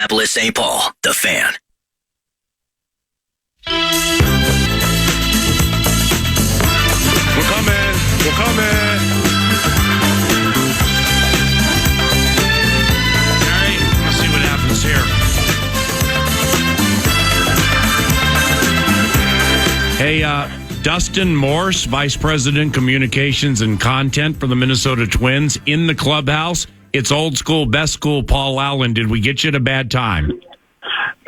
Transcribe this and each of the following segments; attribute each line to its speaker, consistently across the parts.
Speaker 1: Minneapolis, St. Paul, The Fan.
Speaker 2: We're coming. All right, let's see what happens here. Hey, Dustin Morse, Vice President, Communications and Content for the Minnesota Twins, in the clubhouse. It's old school, best school, Paul Allen. Did we get you at a bad time?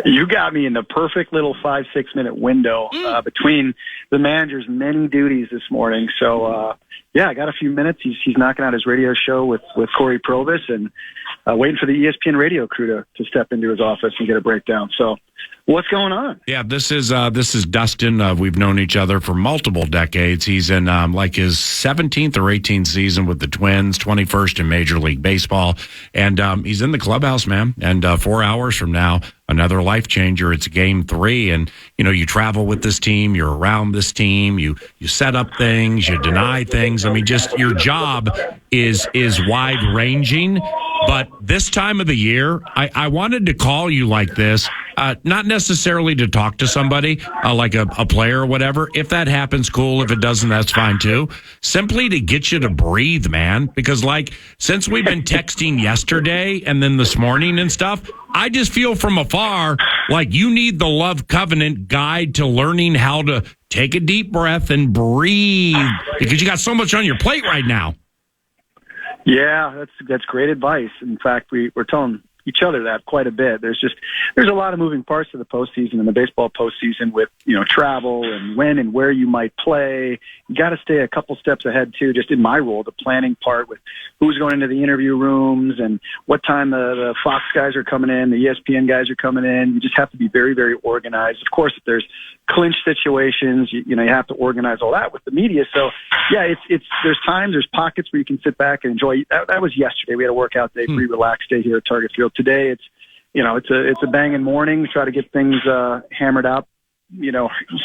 Speaker 3: You got me in the perfect little 5-6 minute window between the manager's many duties this morning. So, I got a few minutes. He's knocking out his radio show with Corey Provis and waiting for the ESPN radio crew to step into his office and get a breakdown. So, what's going on?
Speaker 2: Yeah, this is Dustin. We've known each other for multiple decades. He's in like his 17th or 18th season with the Twins, 21st in Major League Baseball, and he's in the clubhouse, man. And 4 hours from now, another life changer. It's Game 3, and you travel with this team. You're around this team. You set up things. You deny things. I mean, just your job is wide ranging. But this time of the year, I wanted to call you like this. Not necessarily to talk to somebody, like a player or whatever. If that happens, cool. If it doesn't, that's fine too. Simply to get you to breathe, man. Because since we've been texting yesterday and then this morning and stuff, I just feel from afar like you need the Love Covenant guide to learning how to take a deep breath and breathe, because you got so much on your plate right now.
Speaker 3: Yeah, that's great advice. In fact, we're telling each other that quite a bit. There's a lot of moving parts to the postseason and the baseball postseason with travel and when and where you might play. You got to stay a couple steps ahead too. Just in my role, the planning part with who's going into the interview rooms and what time the Fox guys are coming in, the ESPN guys are coming in. You just have to be very, very organized. Of course, if there's clinch situations, you have to organize all that with the media. So yeah, there's pockets where you can sit back and enjoy. That was yesterday. We had a workout day, pretty relaxed day here at Target Field. Today it's a banging morning. We try to get things hammered up,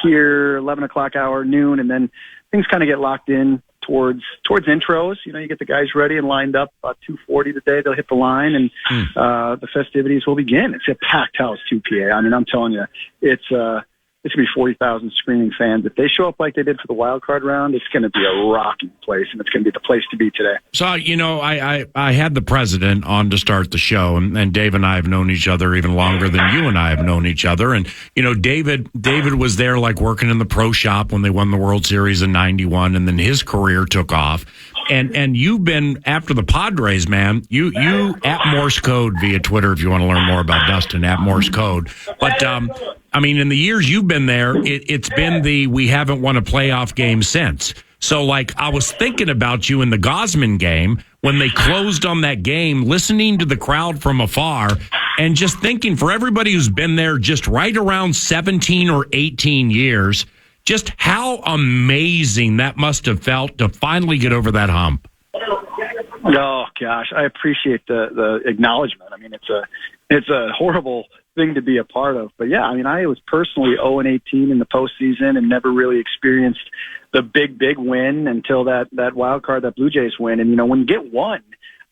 Speaker 3: here 11 o'clock hour, noon, and then things kind of get locked in towards intros. You get the guys ready and lined up about 2:40 today. They'll hit the line, and the festivities will begin. It's a packed house, 2 PA. I mean, I'm telling you, it's going to be 40,000 screaming fans. If they show up like they did for the wild card round, it's going to be a rocking place, and it's going to be the place to be today.
Speaker 2: So, I had the president on to start the show, and Dave and I have known each other even longer than you and I have known each other. And, David was there working in the pro shop when they won the World Series in 91, and then his career took off. And you've been, after the Padres, man, you at Morse Code via Twitter if you want to learn more about Dustin, at Morse Code. But, in the years you've been there, it's been we haven't won a playoff game since. So, I was thinking about you in the Gosman game when they closed on that game, listening to the crowd from afar, and just thinking for everybody who's been there just right around 17 or 18 years, just how amazing that must have felt to finally get over that hump.
Speaker 3: Oh gosh, I appreciate the acknowledgement. I mean, it's a horrible thing to be a part of, but yeah, I was personally 0-18 in the postseason and never really experienced the big win until that wild card, that Blue Jays win. And when you get one,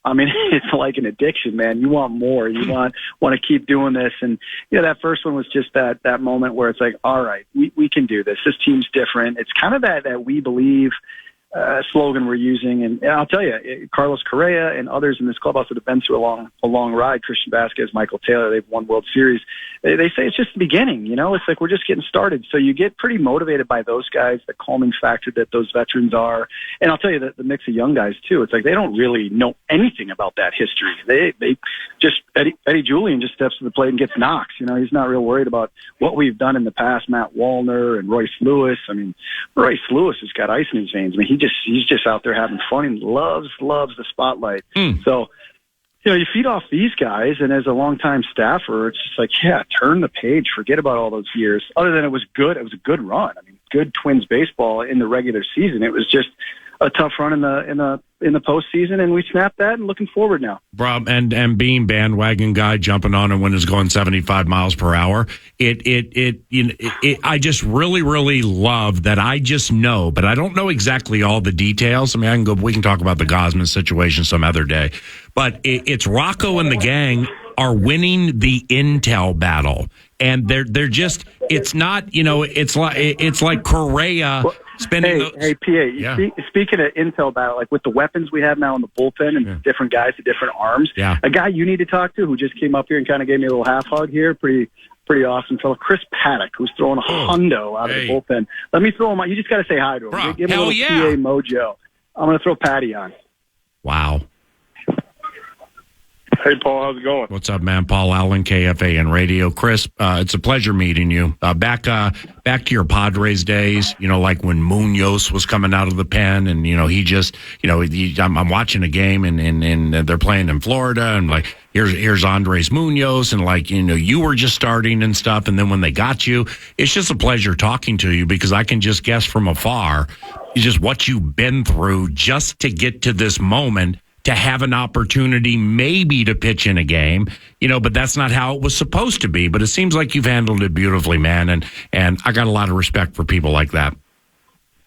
Speaker 3: it's like an addiction, man. You want more. You want to keep doing this. And that first one was just that moment where it's like, all right, we can do this. This team's different. It's kind of that we believe slogan we're using. And I'll tell you, Carlos Correa and others in this clubhouse that have been through a long ride, Christian Vasquez, Michael Taylor, they've won World Series. They say it's just the beginning, It's like we're just getting started. So you get pretty motivated by those guys, the calming factor that those veterans are. And I'll tell you that the mix of young guys, too, it's like they don't really know anything about that history. They just, Eddie Julian just steps to the plate and gets knocks. He's not real worried about what we've done in the past, Matt Wallner and Royce Lewis. Royce Lewis has got ice in his veins. He's just out there having fun and loves the spotlight. So, you feed off these guys, and as a longtime staffer, it's just like, yeah, turn the page, forget about all those years. Other than it was good, it was a good run. Good Twins baseball in the regular season. It was just a tough run in the postseason, and we snapped that and looking forward now.
Speaker 2: Bro, and being bandwagon guy, jumping on it when it's going 75 miles per hour, I just really love that. I just know, but I don't know exactly all the details. We can talk about the Gosman situation some other day, but it's Rocco and the gang are winning the intel battle. And they're just, it's not, it's like Correa spending
Speaker 3: Hey, PA, speaking of intel battle, like with the weapons we have now in the bullpen and different guys with different arms, a guy you need to talk to who just came up here and kind of gave me a little half hug here, pretty awesome fellow, Chris Paddack, who's throwing a hundo out of the bullpen. Let me throw him on. You just got to say hi to him.
Speaker 2: Bro,
Speaker 3: give him a little PA mojo. I'm going to throw Patty on.
Speaker 2: Wow.
Speaker 4: Hey, Paul, how's it going?
Speaker 2: What's up, man? Paul Allen, KFAN Radio. Chris, it's a pleasure meeting you. Back to your Padres days, like when Munoz was coming out of the pen and, he just, I'm watching a game and they're playing in Florida and like, here's Andres Munoz and like, you were just starting and stuff. And then when they got you, it's just a pleasure talking to you because I can just guess from afar just what you've been through just to get to this moment to have an opportunity maybe to pitch in a game, but that's not how it was supposed to be. But it seems like you've handled it beautifully, man. And I got a lot of respect for people like that.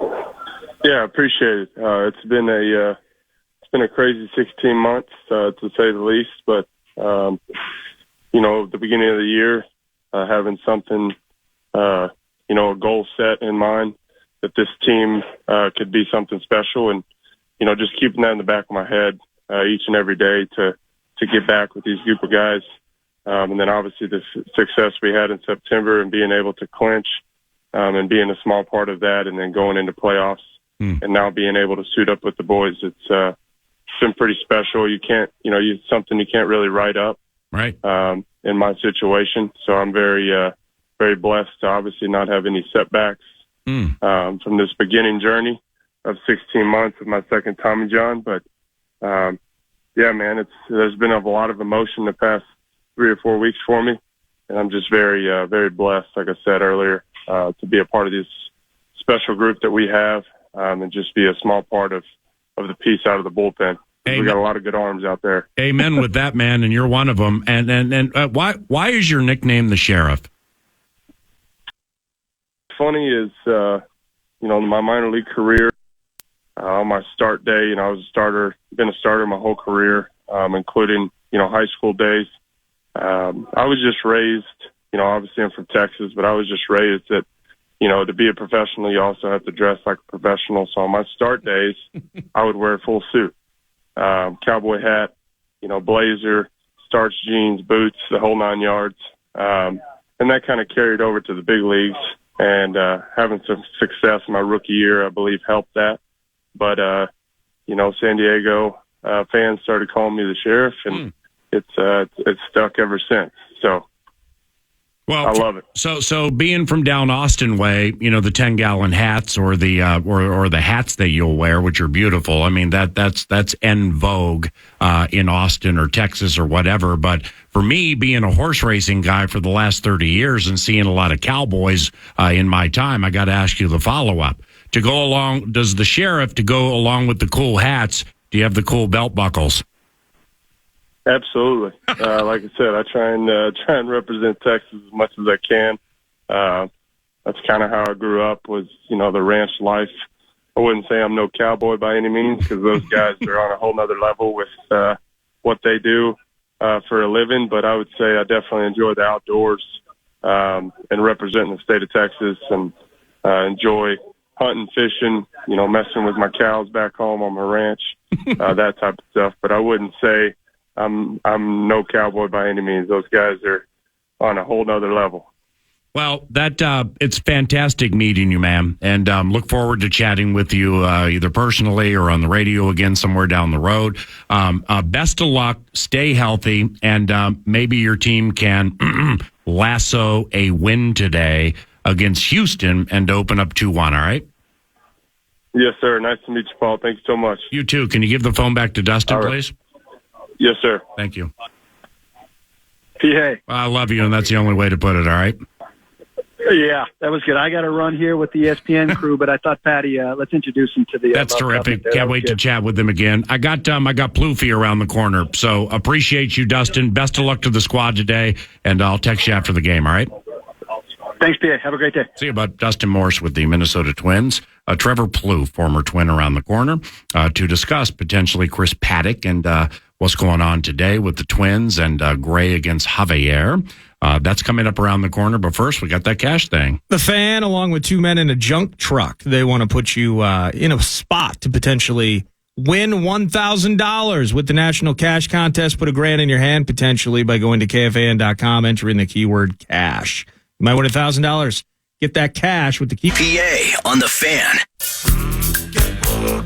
Speaker 4: Yeah, I appreciate it. It's been a crazy 16 months, to say the least. But, the beginning of the year, having something, a goal set in mind that this team could be something special and, just keeping that in the back of my head each and every day to get back with these group of guys. And then obviously the success we had in September and being able to clinch and being a small part of that and then going into playoffs and now being able to suit up with the boys. It's been pretty special. You can't, something you can't really write up
Speaker 2: right.
Speaker 4: In my situation. So I'm very, very blessed to obviously not have any setbacks from this beginning journey of 16 months of my second Tommy John. But, man, there's been a lot of emotion the past 3 or 4 weeks for me. And I'm just very, very blessed, like I said earlier, to be a part of this special group that we have and just be a small part of the piece out of the bullpen. Amen. We got a lot of good arms out there.
Speaker 2: Amen with that, man. And you're one of them. And why is your nickname the Sheriff?
Speaker 4: Funny is, my minor league career, on my start day, I was been a starter my whole career, including, high school days. I was just raised, obviously I'm from Texas, but I was just raised that, to be a professional, you also have to dress like a professional. So on my start days, I would wear a full suit, cowboy hat, blazer, starched jeans, boots, the whole 9 yards. And that kind of carried over to the big leagues. And having some success in my rookie year, I believe, helped that. But, San Diego fans started calling me the Sheriff, and it's stuck ever since. So I love it. So being from down Austin way, the 10-gallon hats or the or the hats that you'll wear, which are beautiful. I mean, that's en vogue in Austin or Texas or whatever. But for me, being a horse racing guy for the last 30 years and seeing a lot of cowboys in my time, I got to ask you the follow-up. To go along, does the Sheriff, to go along with the cool hats, do you have the cool belt buckles? Absolutely. Like I said, I try and represent Texas as much as I can. That's kind of how I grew up, was, the ranch life. I wouldn't say I'm no cowboy by any means, because those guys are on a whole nother level with what they do for a living. But I would say I definitely enjoy the outdoors and representing the state of Texas, and enjoy hunting, fishing, messing with my cows back home on my ranch, that type of stuff. But I wouldn't say I'm no cowboy by any means. Those guys are on a whole nother level.
Speaker 2: Well, it's fantastic meeting you, man, and look forward to chatting with you either personally or on the radio again somewhere down the road. Best of luck, stay healthy, and maybe your team can lasso a win today against Houston and open up 2-1, all right?
Speaker 4: Yes, sir. Nice to meet you, Paul. Thank you so much.
Speaker 2: You too. Can you give the phone back to Dustin,
Speaker 4: right,
Speaker 2: please?
Speaker 4: Yes, sir.
Speaker 2: Thank you.
Speaker 3: Hey.
Speaker 2: I love you, and that's the only way to put it, all right?
Speaker 3: Yeah, that was good. I got to run here with the ESPN crew, but I thought, Patty, let's introduce him to the...
Speaker 2: That's terrific. Can't wait to chat with them again. I got Plouffe around the corner, so appreciate you, Dustin. Best of luck to the squad today, and I'll text you after the game, all right?
Speaker 3: Thanks, PA. Have a great day.
Speaker 2: See you, bud. Dustin Morse with the Minnesota Twins. Trevor Plouffe, former Twin, around the corner to discuss potentially Chris Paddack and what's going on today with the Twins and Gray against Javier. That's coming up around the corner. But first, we got that cash thing.
Speaker 5: The Fan, along with two men in a junk truck, they want to put you in a spot to potentially win $1,000 with the National Cash Contest. Put $1,000 in your hand potentially by going to KFAN.com, entering the keyword cash. You might win $1,000. Get that cash with the key.
Speaker 1: PA on the Fan.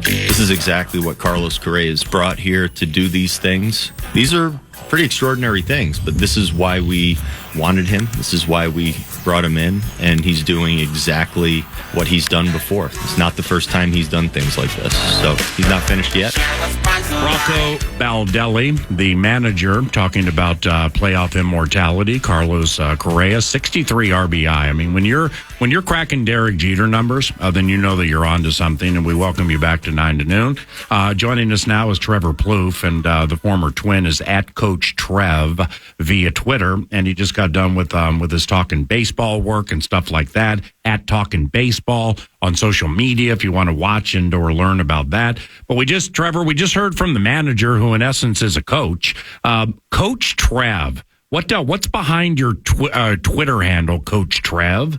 Speaker 6: This is exactly what Carlos Correa is brought here to do these things. These are pretty extraordinary things, but this is why we wanted him. This is why we brought him in, and he's doing exactly what he's done before. It's not the first time he's done things like this, so he's not finished yet.
Speaker 2: Rocco Baldelli, the manager, talking about playoff immortality. Carlos Correa, 63 RBI. I mean, when you're cracking Derek Jeter numbers, then you know that you're onto something, and we welcome you back to 9 to noon. Joining us now is Trevor Plouffe, and the former Twin is at Coach Trev via Twitter, and he just got done with his Talking Baseball work and stuff like that, at Talking Baseball on social media if you want to watch and or learn about that. But Trevor, we just heard from the manager, who in essence is a coach. Coach Trev, what's behind your Twitter handle, Coach Trev?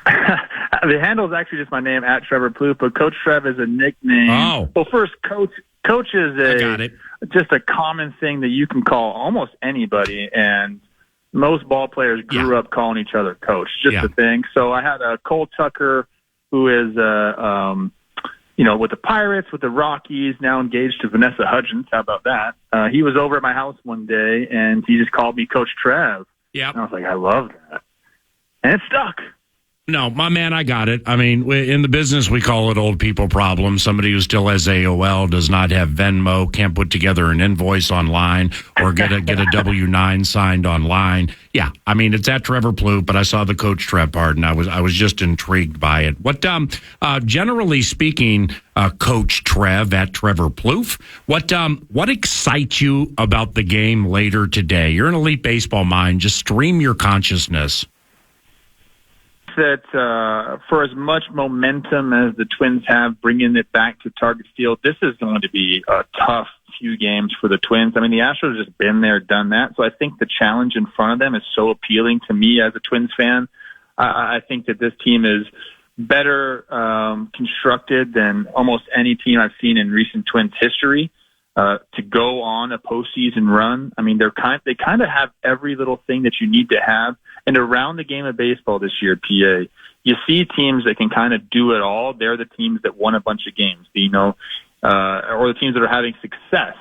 Speaker 3: The handle is actually just my name, at Trevor Plouffe, but Coach Trev is a nickname.
Speaker 2: Oh.
Speaker 3: Well, first, Coach is
Speaker 2: just
Speaker 3: a common thing that you can call almost anybody, and most ball players grew up calling each other coach. Just a thing. So I had Cole Tucker, who is with the Pirates, with the Rockies, now engaged to Vanessa Hudgens. How about that? He was over at my house one day, and he just called me Coach Trev. Yeah, and I was like, I love that, and it stuck.
Speaker 2: No, my man, I got it. I mean, in the business, we call it old people problem. Somebody who still has AOL, does not have Venmo, can't put together an invoice online or get a W-9 signed online. Yeah, I mean, it's at Trevor Plouffe, but I saw the Coach Trev part, and I was just intrigued by it. What, generally speaking, Coach Trev at Trevor Plouffe, what excites you about the game later today? You're an elite baseball mind. Just stream your consciousness.
Speaker 3: That for as much momentum as the Twins have bringing it back to Target Field, this is going to be a tough few games for the Twins. I mean, the Astros have just been there, done that. So I think the challenge in front of them is so appealing to me as a Twins fan. I think that this team is better constructed than almost any team I've seen in recent Twins history. To go on a postseason run, I mean, they kind of have every little thing that you need to have. And around the game of baseball this year, PA, you see teams that can kind of do it all. They're the teams that won a bunch of games, or the teams that are having success.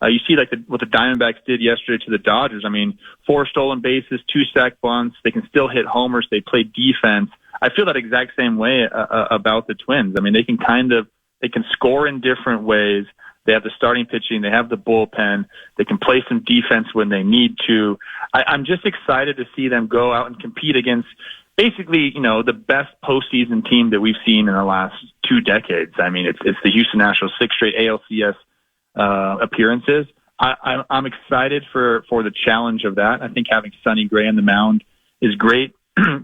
Speaker 3: You see what the Diamondbacks did yesterday to the Dodgers. I mean, 4 stolen bases, 2 sack bunts. They can still hit homers. They play defense. I feel that exact same way about the Twins. I mean, they can score in different ways. They have the starting pitching. They have the bullpen. They can play some defense when they need to. I'm just excited to see them go out and compete against basically, the best postseason team that we've seen in the last 2 decades. I mean, it's the Houston Nationals, 6 straight ALCS appearances. I'm excited for the challenge of that. I think having Sonny Gray on the mound is great.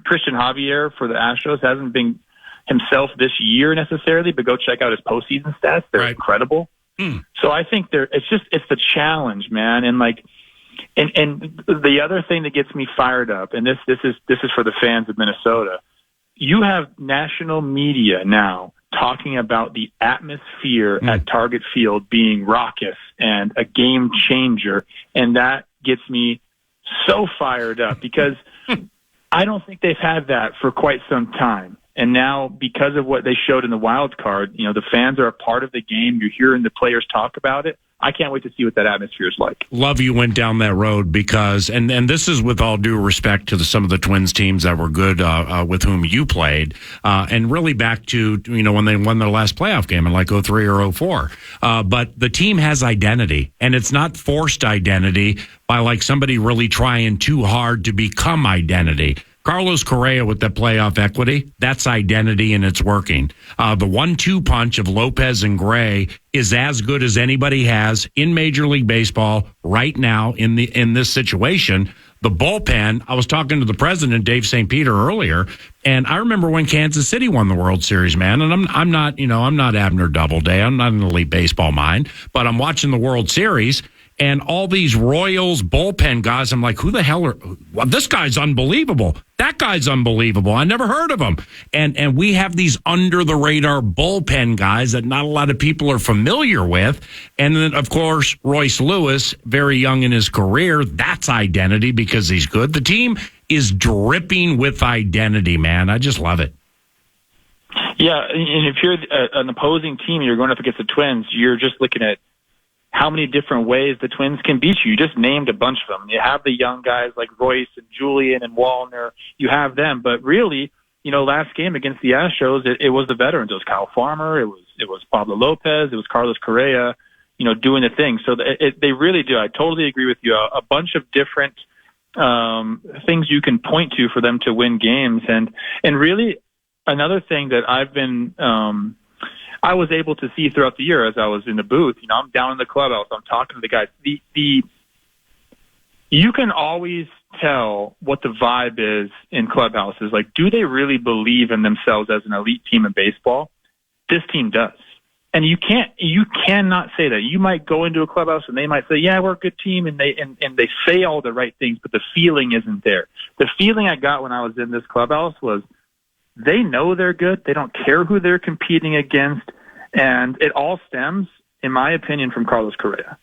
Speaker 3: Christian Javier for the Astros hasn't been himself this year necessarily, but go check out his postseason stats. They're incredible. So I think it's the challenge, man. And and the other thing that gets me fired up, and this is for the fans of Minnesota, you have national media now talking about the atmosphere at Target Field being raucous and a game changer. And that gets me so fired up because I don't think they've had that for quite some time. And now, because of what they showed in the wild card, the fans are a part of the game. You're hearing the players talk about it. I can't wait to see what that atmosphere is like.
Speaker 2: Love you went down that road because, and this is with all due respect to some of the Twins teams that were good with whom you played, and really back to, when they won their last playoff game in 03 or 04. But the team has identity, and it's not forced identity by somebody really trying too hard to become identity. Carlos Correa with that playoff equity, that's identity and it's working. The 1-2 punch of Lopez and Gray is as good as anybody has in Major League Baseball right now in this situation. the bullpen. I was talking to the president, Dave St. Peter, earlier, and I remember when Kansas City won the World Series, man. And I'm not Abner Doubleday. I'm not an elite baseball mind, but I'm watching the World Series. And all these Royals bullpen guys, I'm like, who the hell are? Well, this guy's unbelievable. That guy's unbelievable. I never heard of him. And we have these under the radar bullpen guys that not a lot of people are familiar with. And then, of course, Royce Lewis, very young in his career. That's identity because he's good. The team is dripping with identity, man. I just love it.
Speaker 7: Yeah, and if you're an opposing team, you're going up against the Twins. You're just looking at how many different ways the Twins can beat you. You just named a bunch of them. You have the young guys like Royce and Julian and Wallner. You have them. But really, last game against the Astros, it was the veterans. It was Kyle Farmer. It was Pablo Lopez. It was Carlos Correa, doing the thing. So they really do. I totally agree with you. A bunch of different things you can point to for them to win games. And really, another thing that I was able to see throughout the year as I was in the booth. I'm down in the clubhouse. I'm talking to the guys. You can always tell what the vibe is in clubhouses. Like, do they really believe in themselves as an elite team in baseball? This team does. And you cannot say that. You might go into a clubhouse and they might say, yeah, we're a good team. And they say all the right things, but the feeling isn't there. The feeling I got when I was in this clubhouse was, they know they're good. They don't care who they're competing against. And it all stems, in my opinion, from Carlos Correa.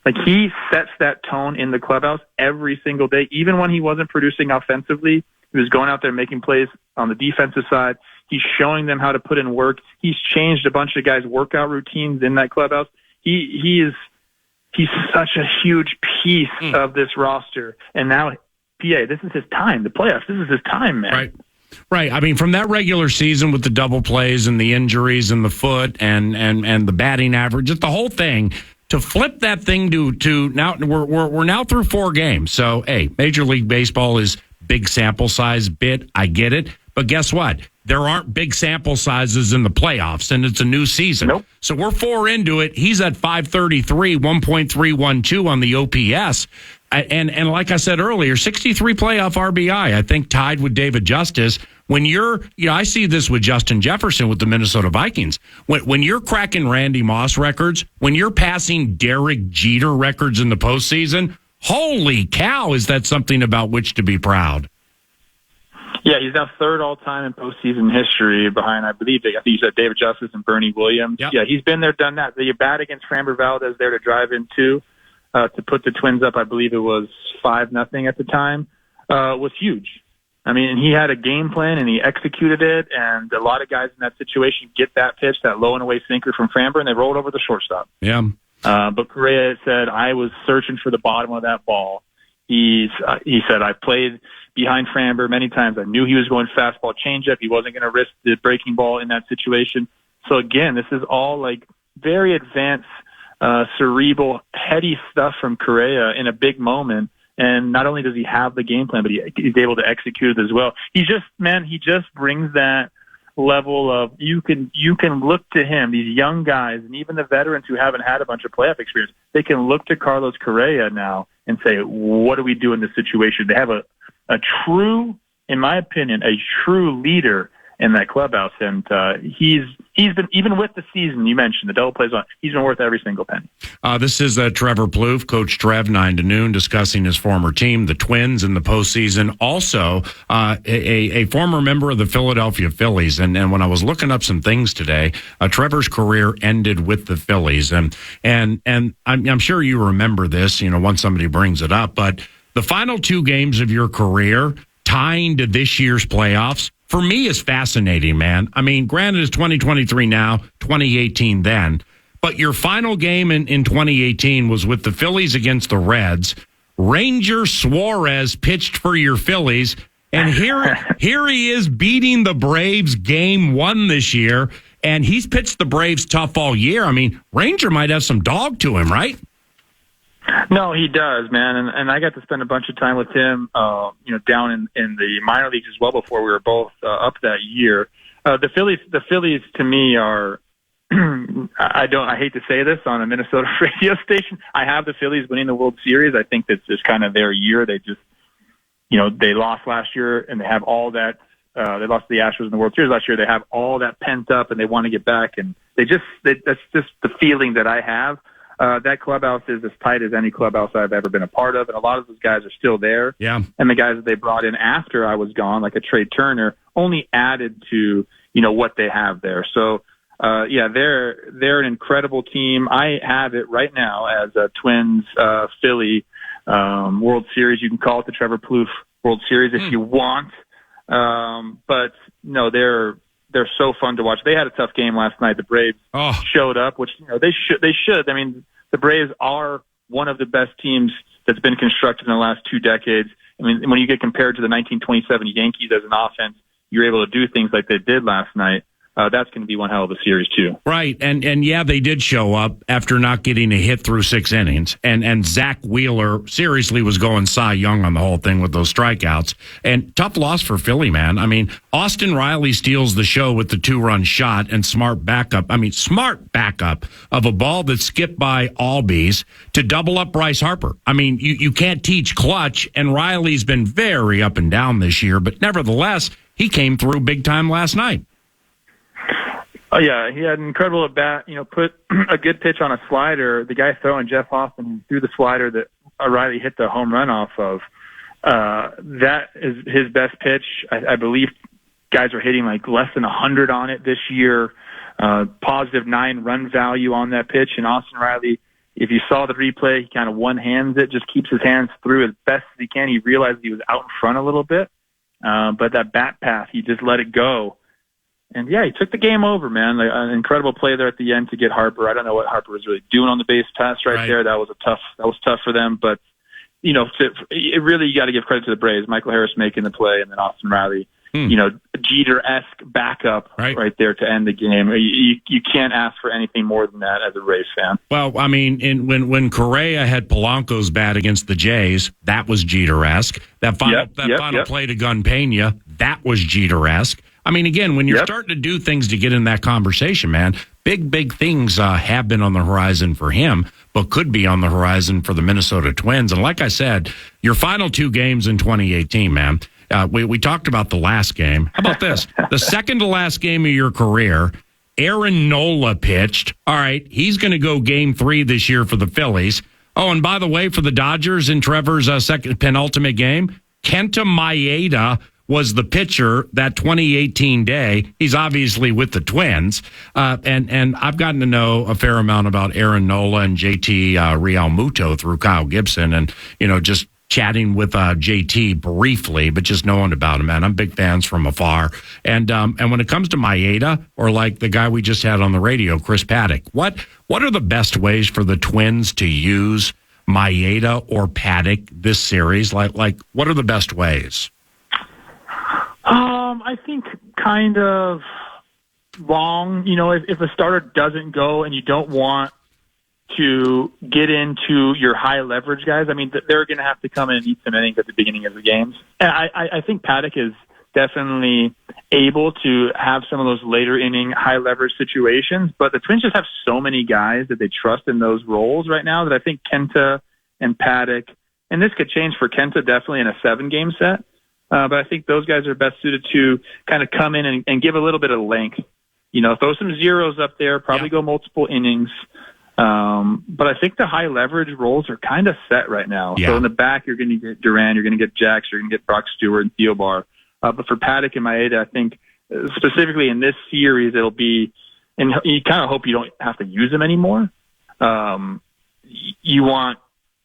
Speaker 7: Like, he sets that tone in the clubhouse every single day. Even when he wasn't producing offensively, he was going out there making plays on the defensive side. He's showing them how to put in work. He's changed a bunch of guys' workout routines in that clubhouse. He's such a huge piece of this roster. And now, PA, this is his time. The playoffs, this is his time, man.
Speaker 2: Right. I mean, from that regular season with the double plays and the injuries and the foot and the batting average, just the whole thing, to flip that thing to now we're now through 4 games. So, hey, Major League Baseball is big sample size bit. I get it. But guess what? There aren't big sample sizes in the playoffs, and it's a new season.
Speaker 7: Nope.
Speaker 2: So we're 4 into it. He's at 533, 1.312 on the OPS. And like I said earlier, 63 playoff RBI, I think tied with David Justice. When I see this with Justin Jefferson with the Minnesota Vikings. When you're cracking Randy Moss records, when you're passing Derek Jeter records in the postseason, holy cow, is that something about which to be proud?
Speaker 7: Yeah, he's now 3rd all-time in postseason history behind, I think you said David Justice and Bernie Williams.
Speaker 2: Yep.
Speaker 7: Yeah, he's been there, done that. The bat against Framber Valdez there to drive in 2. To put the Twins up, I believe it was 5-0 at the time, was huge. I mean, he had a game plan and he executed it, and a lot of guys in that situation get that pitch, that low and away sinker from Framber, and they rolled over the shortstop.
Speaker 2: Yeah.
Speaker 7: But Correa said, I was searching for the bottom of that ball. He said, I played behind Framber many times. I knew he was going fastball changeup. He wasn't going to risk the breaking ball in that situation. So again, this is all like very advanced, cerebral, heady stuff from Correa in a big moment. And not only does he have the game plan, but he's able to execute it as well. He just brings that level of, you can look to him, these young guys, and even the veterans who haven't had a bunch of playoff experience, they can look to Carlos Correa now and say, what do we do in this situation? They have a true, in my opinion, a true leader in that clubhouse. And he's been, even with the season you mentioned, the double plays on, he's been worth every single penny.
Speaker 2: This is Trevor Plouffe, Coach Trev, 9 to noon, discussing his former team, the Twins, in the postseason. Also, a former member of the Philadelphia Phillies. And when I was looking up some things today, Trevor's career ended with the Phillies. And I'm sure you remember this, once somebody brings it up, but the final 2 games of your career tying to this year's playoffs, for me, is fascinating, man. I mean, granted, it's 2023 now, 2018 then, but your final game in 2018 was with the Phillies against the Reds. Ranger Suarez pitched for your Phillies, and here he is beating the Braves game 1 this year, and he's pitched the Braves tough all year. I mean, Ranger might have some dog to him, right?
Speaker 7: No, he does, man, and I got to spend a bunch of time with him, down in the minor leagues as well before we were both up that year. The Phillies to me are, I hate to say this on a Minnesota radio station, I have the Phillies winning the World Series. I think that's just kind of their year. they lost last year and they have all that. They lost to the Astros in the World Series last year. They have all that pent up and they want to get back. And that's just the feeling that I have. That clubhouse is as tight as any clubhouse I've ever been a part of. And a lot of those guys are still there. Yeah. And the guys that they brought in after I was gone, like a Trey Turner, only added to, what they have there. So, they're an incredible team. I have it right now as a Twins, Philly, World Series. You can call it the Trevor Plouffe World Series if you want. But no, they're so fun to watch. They had a tough game last night. The Braves showed up, which they should. I mean, the Braves are one of the best teams that's been constructed in the last 2 decades. I mean, when you get compared to the 1927 Yankees as an offense, you're able to do things like they did last night. That's going to be one hell of a series too.
Speaker 2: Right, and yeah, they did show up after not getting a hit through 6 innings, and Zach Wheeler seriously was going Cy Young on the whole thing with those strikeouts. And tough loss for Philly, man. I mean, Austin Riley steals the show with the 2-run shot and smart backup of a ball that skipped by Albies to double up Bryce Harper. I mean, you can't teach clutch, and Riley's been very up and down this year, but nevertheless, he came through big time last night.
Speaker 7: Oh, yeah, he had an incredible at bat, put a good pitch on a slider. The guy throwing, Jeff Hoffman, threw the slider that Riley hit the home run off of. That is his best pitch. I believe guys are hitting like less than 100 on it this year. Positive 9 run value on that pitch. And Austin Riley, if you saw the replay, he kind of one-hands it, just keeps his hands through as best as he can. He realized he was out in front a little bit. But that bat path, he just let it go. And yeah, he took the game over, man. An incredible play there at the end to get Harper. I don't know what Harper was really doing on the base pass right there. That was tough for them. But it really, you got to give credit to the Braves. Michael Harris making the play, and then Austin Riley, Jeter-esque backup right there to end the game. You can't ask for anything more than that as a Rays fan.
Speaker 2: Well, I mean, when Correa had Polanco's bat against the Jays, that was Jeter-esque. That final play to Gun Pena, that was Jeter-esque. I mean, again, when you're starting to do things to get in that conversation, man, big things have been on the horizon for him, but could be on the horizon for the Minnesota Twins. And like I said, your final 2 games in 2018, man, we talked about the last game. How about this? The second to last game of your career, Aaron Nola pitched. All right, he's going to go game 3 this year for the Phillies. Oh, and by the way, for the Dodgers in Trevor's second penultimate game, Kenta Maeda was the pitcher that 2018 day. He's obviously with the Twins. And I've gotten to know a fair amount about Aaron Nola and JT Realmuto through Kyle Gibson and, just chatting with JT briefly, but just knowing about him, man. I'm big fans from afar. And when it comes to Maeda, or like the guy we just had on the radio, Chris Paddack, what are the best ways for the Twins to use Maeda or Paddack this series? Like what are the best ways?
Speaker 7: I think kind of long. If a starter doesn't go and you don't want to get into your high leverage guys, I mean, they're going to have to come in and eat some innings at the beginning of the games. And I think Paddack is definitely able to have some of those later inning high leverage situations, but the Twins just have so many guys that they trust in those roles right now that I think Kenta and Paddack, and this could change for Kenta definitely in a 7-game set. But I think those guys are best suited to kind of come in and give a little bit of length. Throw some zeros up there, probably go multiple innings. But I think the high leverage roles are kind of set right now. Yeah. So in the back, you're going to get Duran, you're going to get Jax, you're going to get Brock Stewart and Theobar. But for Paddack and Maeda, I think specifically in this series, it'll be, and you kind of hope you don't have to use them anymore. You want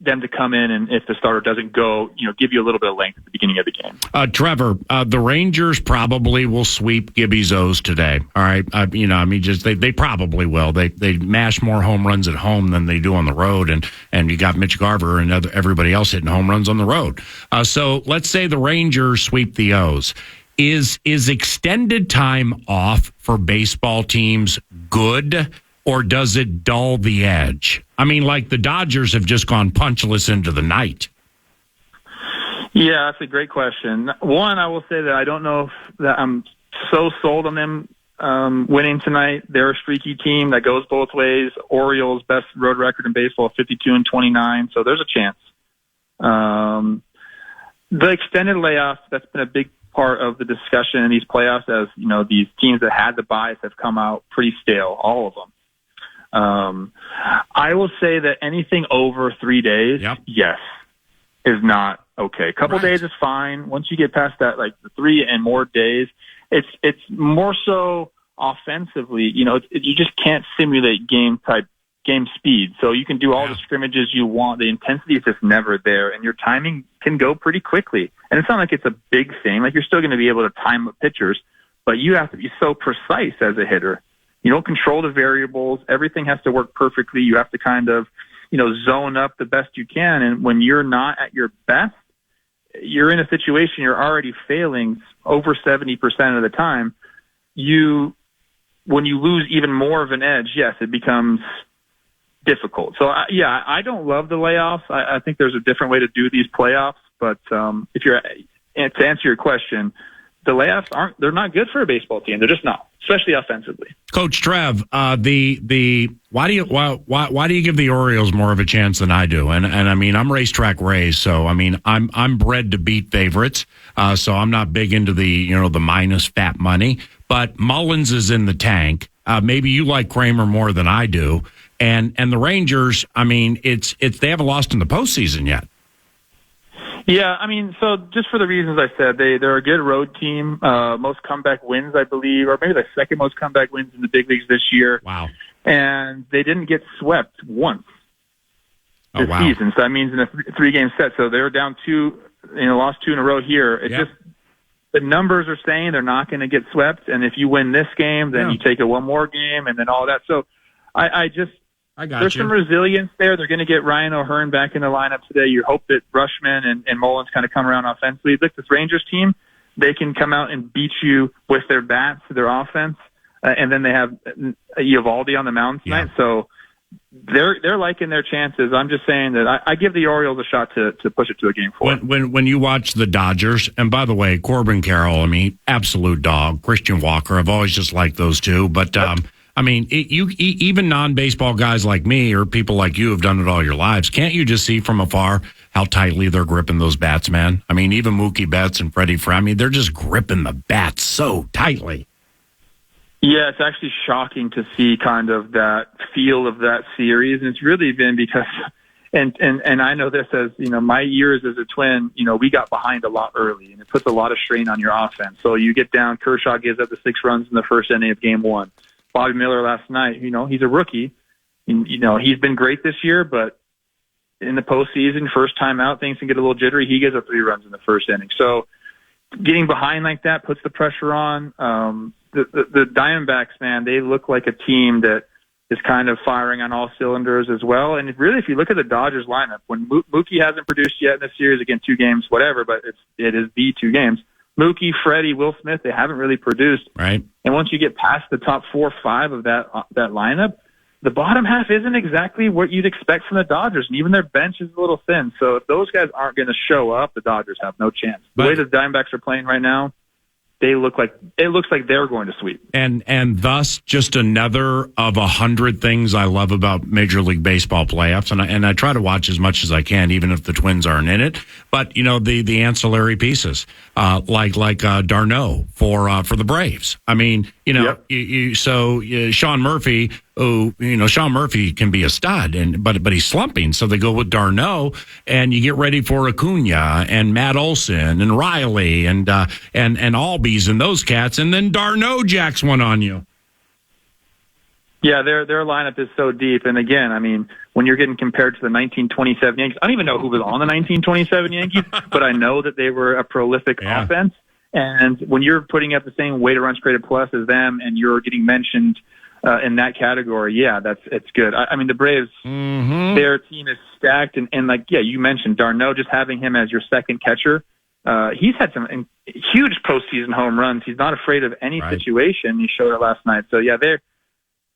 Speaker 7: them to come in, and if the starter doesn't go, give you a little bit of length at the beginning of the game.
Speaker 2: Trevor, the Rangers probably will sweep Gibby's O's today. All right, they probably will. They mash more home runs at home than they do on the road, and you got Mitch Garver and everybody else hitting home runs on the road. So let's say the Rangers sweep the O's. Is extended time off for baseball teams good? Or does it dull the edge? I mean, like the Dodgers have just gone punchless into the night.
Speaker 7: Yeah, that's a great question. One, I will say that I don't know that I'm so sold on them winning tonight. They're a streaky team that goes both ways. Orioles' best road record in baseball, 52-29, so there's a chance. the extended layoffs, that's been a big part of the discussion in these playoffs. As you know, these teams that had the buys have come out pretty stale, all of them. I will say that anything over 3 days, yes, is not okay. A couple days is fine. Once you get past that, like the 3 and more days, it's more so offensively. You know, you just can't simulate game speed. So you can do all the scrimmages you want. The intensity is just never there, and your timing can go pretty quickly. And it's not like it's a big thing. Like, you're still going to be able to time up pitchers, but you have to be so precise as a hitter. You don't control the variables. Everything has to work perfectly. You have to kind of, zone up the best you can. And when you're not at your best, you're in a situation you're already failing over 70% of the time. When you lose even more of an edge, yes, it becomes difficult. So, I don't love the layoffs. I think there's a different way to do these playoffs. But to answer your question, the layoffs they're not good for a baseball team. They're just not, especially offensively.
Speaker 2: Coach Trev, why do you give the Orioles more of a chance than I do? And I mean, I'm racetrack raised, so I mean, I'm bred to beat favorites. So I'm not big into the minus fat money. But Mullins is in the tank. Maybe you like Kramer more than I do. And the Rangers, I mean, they haven't lost in the postseason yet.
Speaker 7: Yeah, I mean, so just for the reasons I said, they're a good road team. Most comeback wins, I believe, or maybe the second most comeback wins in the big leagues this year.
Speaker 2: Wow.
Speaker 7: And they didn't get swept once this season. So that means in a 3-game set. So they're down 2, lost 2 in a row here. The numbers are saying they're not going to get swept. And if you win this game, then you take it one more game and then all that. So there's some resilience there. They're going to get Ryan O'Hearn back in the lineup today. You hope that Brushman and Mullins kind of come around offensively. Look, this Rangers team, they can come out and beat you with their bats, their offense, and then they have Eovaldi on the mound tonight. So they're liking their chances. I'm just saying that I give the Orioles a shot to push it to a game 4.
Speaker 2: When you watch the Dodgers, and by the way, Corbin Carroll, I mean, absolute dog. Christian Walker, I've always just liked those two, but. I mean, even non-baseball guys like me or people like you have done it all your lives. Can't you just see from afar how tightly they're gripping those bats, man? I mean, even Mookie Betts and Freddie Freeman, they're just gripping the bats so tightly.
Speaker 7: Yeah, it's actually shocking to see kind of that feel of that series. And it's really been because, and I know this as, my years as a Twin, we got behind a lot early, and it puts a lot of strain on your offense. So you get down, Kershaw gives up the 6 runs in the first inning of game 1. Bobby Miller last night, he's a rookie. He's been great this year, but in the postseason, first time out, things can get a little jittery. He gives up 3 runs in the first inning. So getting behind like that puts the pressure on. The Diamondbacks, man, they look like a team that is kind of firing on all cylinders as well. And really, if you look at the Dodgers lineup, when Mookie hasn't produced yet in this series, again, 2 games, whatever, but it is the 2 games. Mookie, Freddie, Will Smith, they haven't really produced.
Speaker 2: Right.
Speaker 7: And once you get past the top 4 or 5 of that lineup, the bottom half isn't exactly what you'd expect from the Dodgers, and even their bench is a little thin. So if those guys aren't going to show up, the Dodgers have no chance. The way the Diamondbacks are playing right now, it looks like they're going to sweep.
Speaker 2: And thus just another of 100 things I love about Major League Baseball playoffs. And I try to watch as much as I can, even if the Twins aren't in it. But the ancillary pieces, like d'Arnaud for the Braves. I mean, Sean Murphy. Sean Murphy can be a stud, but he's slumping. So they go with d'Arnaud, and you get ready for Acuna and Matt Olson and Riley and Albies and those cats, and then d'Arnaud jacks one on you.
Speaker 7: Yeah, their lineup is so deep. And again, I mean, when you're getting compared to the 1927 Yankees, I don't even know who was on the 1927 Yankees, but I know that they were a prolific offense. And when you're putting up the same weighted runs created plus as them, and you're getting mentioned in that category, it's good. I mean, the Braves, their team is stacked, and you mentioned d'Arnaud, just having him as your second catcher. He's had some huge postseason home runs. He's not afraid of any situation. He showed it last night. So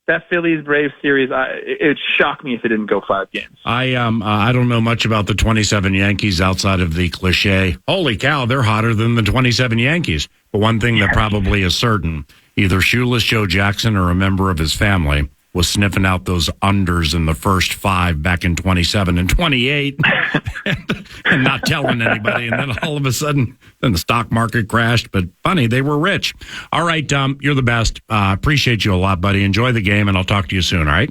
Speaker 7: that Phillies-Braves series, it'd shock me if it didn't go 5 games.
Speaker 2: I don't know much about the 27 Yankees outside of the cliche. Holy cow, they're hotter than the 27 Yankees. But one thing that probably is certain, either Shoeless Joe Jackson or a member of his family was sniffing out those unders in the first 5 back in 27 and 28 and not telling anybody. And then all of a sudden, then the stock market crashed. But funny, they were rich. All right, you're the best. Appreciate you a lot, buddy. Enjoy the game, and I'll talk to you soon, all right?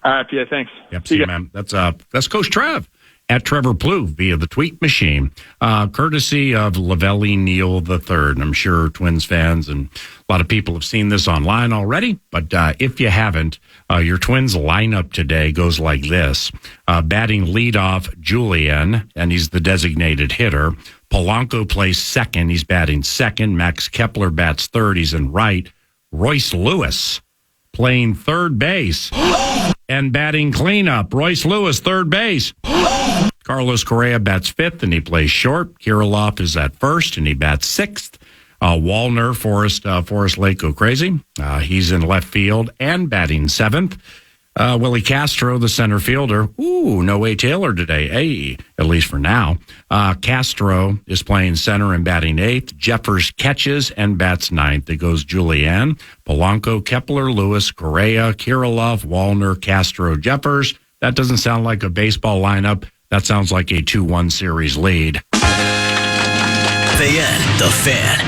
Speaker 7: Yeah, thanks.
Speaker 2: Yep, see you, man. That's Coach Trev at Trevor Plouffe via the tweet machine, courtesy of Lavelli Neal III. And I'm sure Twins fans and a lot of people have seen this online already, but if you haven't, your Twins lineup today goes like this. Batting leadoff, Julian, and he's the designated hitter. Polanco plays second. He's batting second. Max Kepler bats third. He's in right. Royce Lewis playing third base and batting cleanup. Royce Lewis, third base. Carlos Correa bats fifth, and he plays short. Kirilloff is at first, and he bats sixth. Wallner, Forrest Lake go crazy. He's in left field and batting seventh. Willie Castro, the center fielder. Ooh, no Way Taylor today. Hey, at least for now. Castro is playing center and batting eighth. Jeffers catches and bats ninth. It goes Julian, Polanco, Kepler, Lewis, Correa, Kirilloff, Wallner, Castro, Jeffers. That doesn't sound like a baseball lineup. That sounds like a 2-1 series lead.
Speaker 1: The Fan.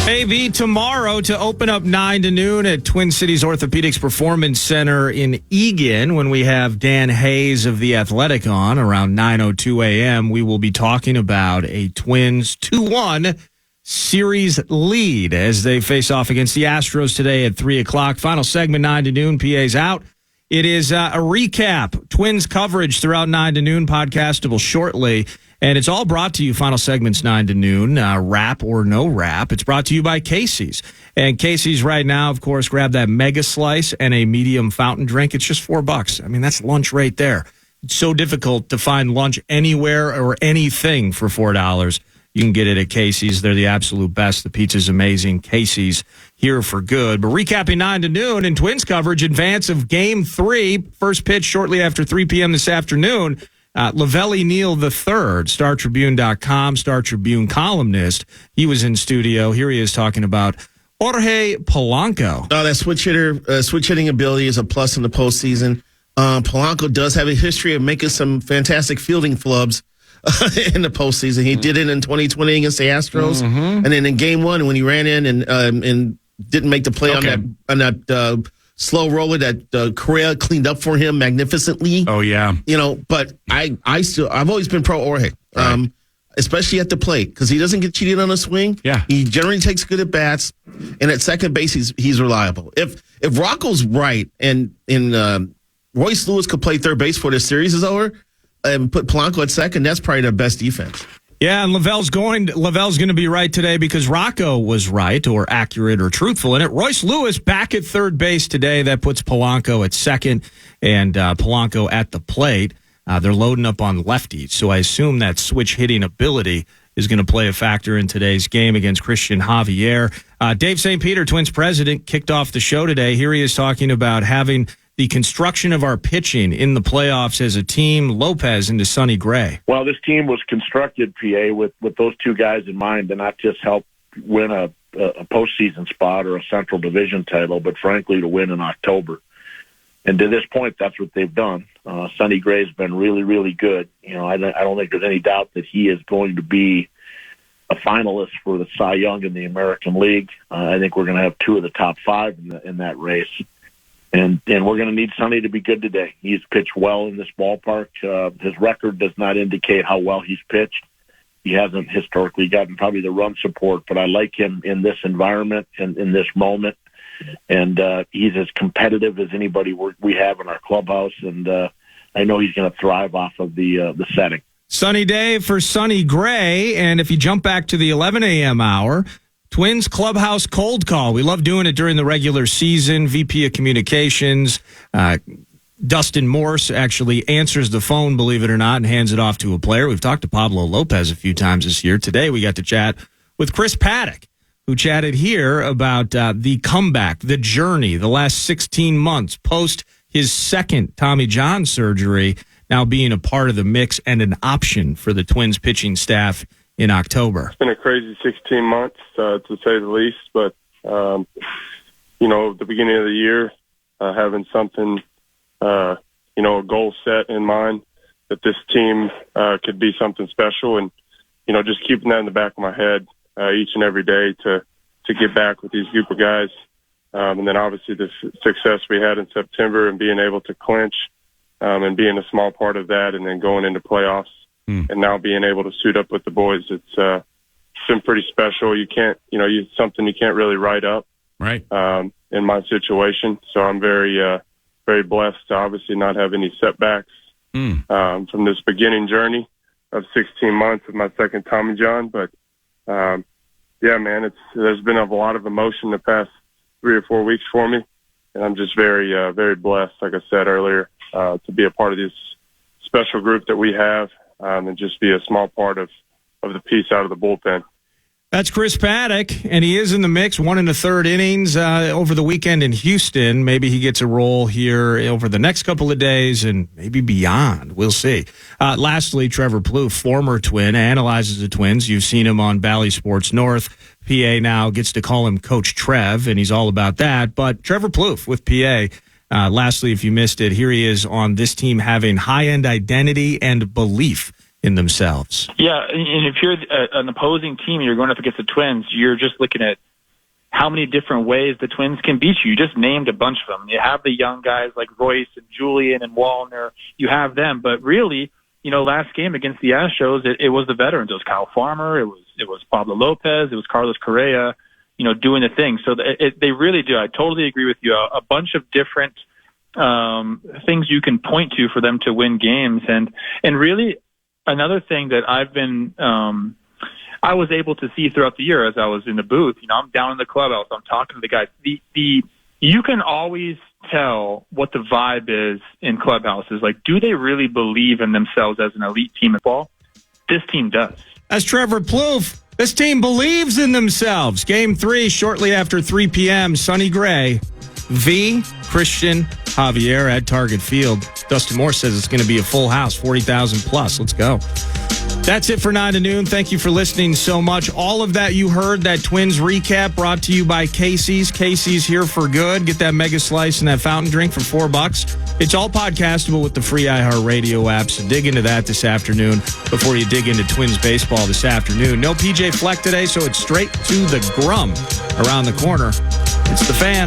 Speaker 5: AV tomorrow to open up 9 to noon at Twin Cities Orthopedics Performance Center in Eagan. When we have Dan Hayes of The Athletic on around 9:02 a.m., we will be talking about a Twins 2-1 series lead as they face off against the Astros today at 3 o'clock. Final segment, 9 to noon. PA's out. It is a recap, Twins coverage throughout 9 to noon, podcastable shortly. And it's all brought to you, final segments 9 to noon, wrap or no wrap. It's brought to you by Casey's. And Casey's right now, of course, grab that mega slice and a medium fountain drink. It's just $4. I mean, that's lunch right there. It's so difficult to find lunch anywhere or anything for $4. You can get it at Casey's. They're the absolute best. The pizza's amazing. Casey's here for good. But recapping 9 to noon in Twins coverage, advance of Game 3, first pitch shortly after 3 p.m. this afternoon. Lavelli Neal III, StarTribune.com, Star Tribune columnist. He was in studio. Here he is talking about Jorge Polanco.
Speaker 8: Oh, that switch hitting ability is a plus in the postseason. Polanco does have a history of making some fantastic fielding flubs in the postseason. He did it in 2020 against the Astros, and then in Game 1 when he ran in and didn't make the play on that slow roller that Correa cleaned up for him magnificently.
Speaker 2: Oh yeah,
Speaker 8: But I've always been pro Jorge, right. Especially at the plate because he doesn't get cheated on a swing.
Speaker 2: Yeah,
Speaker 8: he generally takes good at bats, and at second base he's reliable. If Rocco's right and Royce Lewis could play third base before the series is over and put Polanco at second, that's probably their best defense.
Speaker 5: Yeah, and Lavelle's going to be right today because Rocco was right or accurate or truthful in it. Royce Lewis back at third base today. That puts Polanco at second and Polanco at the plate. They're loading up on lefties, so I assume that switch hitting ability is going to play a factor in today's game against Christian Javier. Dave St. Peter, Twins president, kicked off the show today. Here he is talking about having the construction of our pitching in the playoffs as a team, Lopez into Sonny Gray.
Speaker 9: Well, this team was constructed, PA, with those two guys in mind to not just help win a postseason spot or a Central Division title, but frankly to win in October. And to this point, that's what they've done. Sonny Gray's been really, really good. I don't think there's any doubt that he is going to be a finalist for the Cy Young in the American League. I think we're going to have two of the top five in that race. And we're going to need Sonny to be good today. He's pitched well in this ballpark. His record does not indicate how well he's pitched. He hasn't historically gotten probably the run support, but I like him in this environment and in this moment. And he's as competitive as anybody we have in our clubhouse. And I know he's going to thrive off of the setting.
Speaker 5: Sunny day for Sonny Gray. And if you jump back to the 11 a.m. hour, Twins Clubhouse Cold Call. We love doing it during the regular season. VP of Communications, Dustin Morse, actually answers the phone, believe it or not, and hands it off to a player. We've talked to Pablo Lopez a few times this year. Today we got to chat with Chris Paddack, who chatted here about the comeback, the journey, the last 16 months post his second Tommy John surgery, now being a part of the mix and an option for the Twins pitching staff in October.
Speaker 4: It's been a crazy 16 months, to say the least, but At the beginning of the year, having something, a goal set in mind that this team could be something special, and just keeping that in the back of my head each and every day to get back with these group of guys, and then obviously the success we had in September and being able to clinch and being a small part of that, and then going into playoffs and now being able to suit up with the boys. It's been pretty special. You can't, something you can't really write up.
Speaker 2: Right.
Speaker 4: In my situation. So I'm very, very blessed to obviously not have any setbacks from this beginning journey of 16 months of my second Tommy John. But, yeah, man, there's been a lot of emotion the past 3 or 4 weeks for me. And I'm just very, very blessed, like I said earlier, to be a part of this special group that we have, and just be a small part of the piece out of the bullpen.
Speaker 5: That's Chris Paddack, and he is in the mix, 1 1/3 innings over the weekend in Houston. Maybe he gets a role here over the next couple of days and maybe beyond. We'll see. Lastly, Trevor Plouffe, former Twin, analyzes the Twins. You've seen him on Bally Sports North. PA now gets to call him Coach Trev, and he's all about that. But Trevor Plouffe with PA. Lastly, if you missed it, here he is on this team having high-end identity and belief in themselves.
Speaker 7: Yeah, and if you're an opposing team, you're going up against the Twins, you're just looking at how many different ways the Twins can beat you. You just named a bunch of them. You have the young guys like Royce and Julian and Wallner. You have them, but really, last game against the Astros, it was the veterans. It was Kyle Farmer. It was Pablo Lopez. It was Carlos Correa. Doing the thing. So they really do. I totally agree with you. A bunch of different things you can point to for them to win games, and really. Another thing that I've been, I was able to see throughout the year as I was in the booth. I'm down in the clubhouse. I'm talking to the guys. You can always tell what the vibe is in clubhouses. Like, do they really believe in themselves as an elite team of ball? This team does.
Speaker 5: That's Trevor Plouffe. This team believes in themselves. Game 3, shortly after 3 p.m., Sonny Gray v. Christian Javier at Target Field. Dustin Morse says it's going to be a full house, 40,000 plus. Let's go. That's it for 9 to noon. Thank you for listening so much. All of that you heard, that Twins recap brought to you by Casey's. Casey's here for good. Get that mega slice and that fountain drink for $4. It's all podcastable with the free iHeartRadio app, so dig into that this afternoon before you dig into Twins baseball this afternoon. No PJ Fleck today, so it's straight to the Grum around the corner. It's the Fan.